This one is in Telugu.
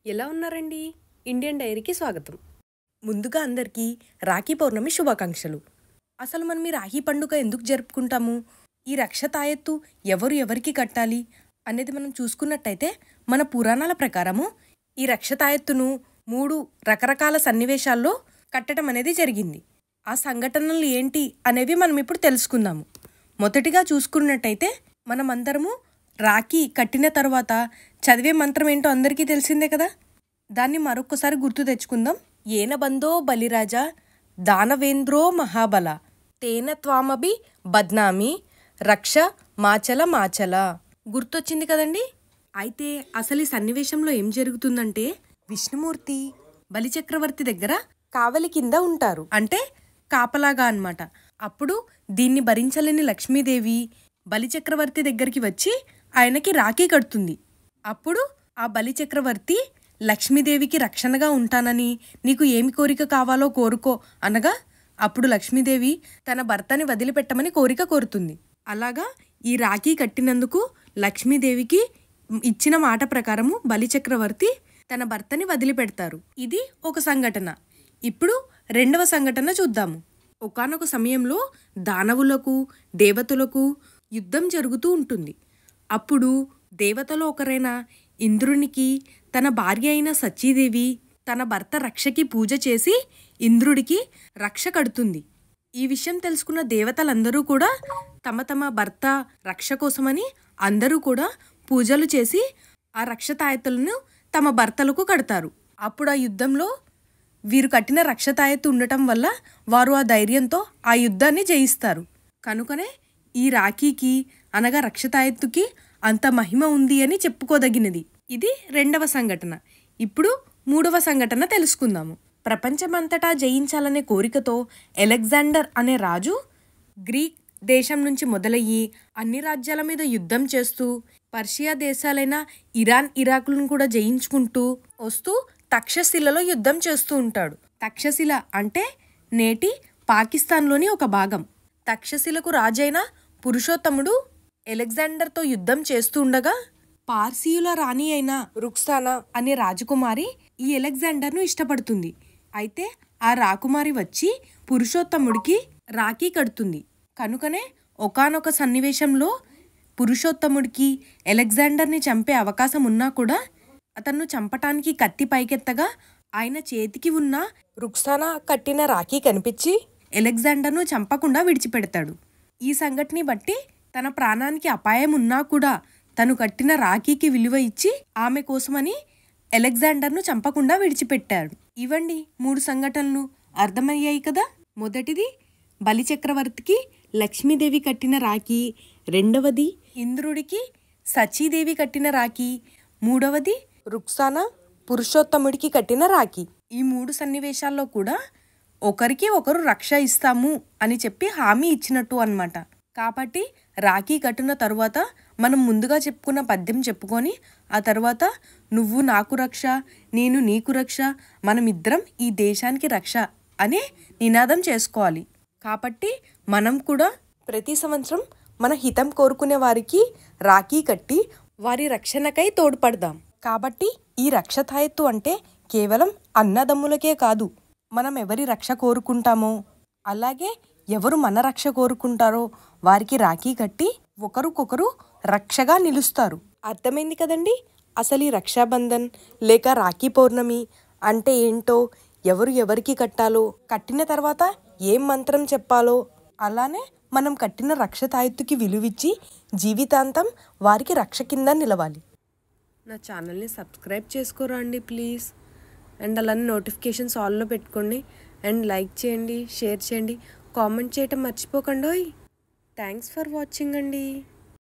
ఎలా ఉన్నారండి? ఇండియన్ డైరీకి స్వాగతం. ముందుగా అందరికీ రాఖీ పౌర్ణమి శుభాకాంక్షలు. అసలు మనం ఈ రాఖీ పండుగ ఎందుకు జరుపుకుంటాము? ఈ రక్ష తాయెత్తు ఎవరు ఎవరికి కట్టాలి అనేది మనం చూసుకున్నట్టయితే మన పురాణాల ప్రకారము ఈ రక్ష తాయెత్తును 3 రకరకాల సన్నివేశాల్లో కట్టడం అనేది జరిగింది. ఆ సంఘటనలు ఏంటి అనేవి మనం ఇప్పుడు తెలుసుకుందాము. మొదటిగా చూసుకున్నట్టయితే మనమందరము రాఖీ కట్టిన తర్వాత చదివే మంత్రం ఏంటో అందరికీ తెలిసిందే కదా. దాన్ని మరొకసారి గుర్తు తెచ్చుకుందాం. ఏన బందో బలిరాజా దానవేంద్రో మహాబల తేన త్వామభి బద్నామి రక్ష మాచల మాచల. గుర్తొచ్చింది కదండి. అయితే అసలు ఈ సన్నివేశంలో ఏం జరుగుతుందంటే విష్ణుమూర్తి బలిచక్రవర్తి దగ్గర కావలి కింద ఉంటారు, అంటే కాపలాగా అన్నమాట. అప్పుడు దీన్ని భరించలేని లక్ష్మీదేవి బలిచక్రవర్తి దగ్గరికి వచ్చి ఆయనకి రాఖీ కడుతుంది. అప్పుడు ఆ బలిచక్రవర్తి లక్ష్మీదేవికి రక్షణగా ఉంటానని నీకు ఏమి కోరిక కావాలో కోరుకో అనగా అప్పుడు లక్ష్మీదేవి తన భర్తని వదిలిపెట్టమని కోరిక కోరుతుంది. అలాగా ఈ రాఖీ కట్టినందుకు లక్ష్మీదేవికి ఇచ్చిన మాట ప్రకారము బలిచక్రవర్తి తన భర్తని వదిలిపెడతారు. ఇది ఒక సంఘటన. ఇప్పుడు రెండవ సంఘటన చూద్దాము. ఒకానొక సమయంలో దానవులకు దేవతలకు యుద్ధం జరుగుతూ ఉంటుంది. అప్పుడు దేవతలో ఒకరైన ఇంద్రునికి తన భార్య అయిన సచీదేవి తన భర్త రక్షకి పూజ చేసి ఇంద్రుడికి రక్ష కడుతుంది. ఈ విషయం తెలుసుకున్న దేవతలందరూ కూడా తమ తమ భర్త రక్ష కోసమని అందరూ కూడా పూజలు చేసి ఆ రక్ష తాయెత్తులను తమ భర్తలకు కడతారు. అప్పుడు ఆ యుద్ధంలో వీరు కట్టిన రక్ష తాయెత్తు ఉండటం వల్ల వారు ఆ ధైర్యంతో ఆ యుద్ధాన్ని జయిస్తారు. కనుకనే ఈ రాఖీకి అనగా రక్ష తాయెత్తుకి అంత మహిమ ఉంది అని చెప్పుకోదగినది. ఇది రెండవ సంఘటన. ఇప్పుడు మూడవ సంఘటన తెలుసుకుందాము. ప్రపంచమంతటా జయించాలనే కోరికతో అలెగ్జాండర్ అనే రాజు గ్రీక్ దేశం నుంచి మొదలయ్యి అన్ని రాజ్యాల మీద యుద్ధం చేస్తూ పర్షియా దేశాలైన ఇరాన్ ఇరాకులను కూడా జయించుకుంటూ వస్తూ తక్షశిలలో యుద్ధం చేస్తూ ఉంటాడు. తక్షశిల అంటే నేటి పాకిస్తాన్లోని ఒక భాగం. తక్షశిలకు రాజైన పురుషోత్తముడు అలెగ్జాండర్తో యుద్ధం చేస్తూ ఉండగా పార్సీయుల రాణి అయిన రుక్సానా అనే రాజకుమారి ఈ అలెగ్జాండర్ను ఇష్టపడుతుంది. అయితే ఆ రాకుమారి వచ్చి పురుషోత్తముడికి రాఖీ కడుతుంది. కనుకనే ఒకానొక సన్నివేశంలో పురుషోత్తముడికి అలెగ్జాండర్ని చంపే అవకాశం ఉన్నా కూడా అతన్ను చంపటానికి కత్తి పైకెత్తగా ఆయన చేతికి ఉన్న రుక్సానా కట్టిన రాఖీ కనిపించి అలెగ్జాండర్ను చంపకుండా విడిచిపెడతాడు. ఈ సంఘటనని బట్టి తన ప్రాణానికి అపాయం ఉన్నా కూడా తను కట్టిన రాఖీకి విలువ ఇచ్చి ఆమె కోసమని అలెగ్జాండర్ను చంపకుండా విడిచిపెట్టాడు. ఇవండి 3 సంఘటనలు. అర్థమయ్యాయి కదా. మొదటిది బలిచక్రవర్తికి లక్ష్మీదేవి కట్టిన రాఖీ, రెండవది ఇంద్రుడికి సచీదేవి కట్టిన రాఖీ, మూడవది రుక్సానా పురుషోత్తముడికి కట్టిన రాఖీ. ఈ 3 సన్నివేశాల్లో కూడా ఒకరికి ఒకరు రక్ష ఇస్తాము అని చెప్పి హామీ ఇచ్చినట్టు అన్నమాట. కాబట్టి రాఖీ కట్టిన తరువాత మనం ముందుగా చెప్పుకున్న పద్యం చెప్పుకొని ఆ తర్వాత నువ్వు నాకు రక్ష నేను నీకు రక్ష మనమిద్దరం ఈ దేశానికి రక్ష అనే నినాదం చేసుకోవాలి. కాబట్టి మనం కూడా ప్రతి సంవత్సరం మన హితం కోరుకునే వారికి రాఖీ కట్టి వారి రక్షణకై తోడ్పడదాం. కాబట్టి ఈ రక్ష తాయెత్తు అంటే కేవలం అన్నదమ్ములకే కాదు, మనం ఎవరి రక్ష కోరుకుంటామో అలాగే ఎవరు మన రక్ష కోరుకుంటారో వారికి రాఖీ కట్టి ఒకరికొకరు రక్షగా నిలుస్తారు. అర్థమైంది కదండి. అసలు ఈ రక్షాబంధన్ లేక రాఖీ పౌర్ణమి అంటే ఏంటో, ఎవరు ఎవరికి కట్టాలో, కట్టిన తర్వాత ఏం మంత్రం చెప్పాలో, అలానే మనం కట్టిన రక్ష తాయెత్తుకి విలువిచ్చి జీవితాంతం వారికి రక్ష కింద నిలవాలి. నా ఛానల్ని సబ్స్క్రైబ్ చేసుకోరా అండి ప్లీజ్. అండ్ అలానే నోటిఫికేషన్స్ ఆల్లో పెట్టుకోండి. అండ్ లైక్ చేయండి, షేర్ చేయండి, కామెంట్ చేయటం మర్చిపోకండి. థ్యాంక్స్ ఫర్ వాచింగ్ అండి.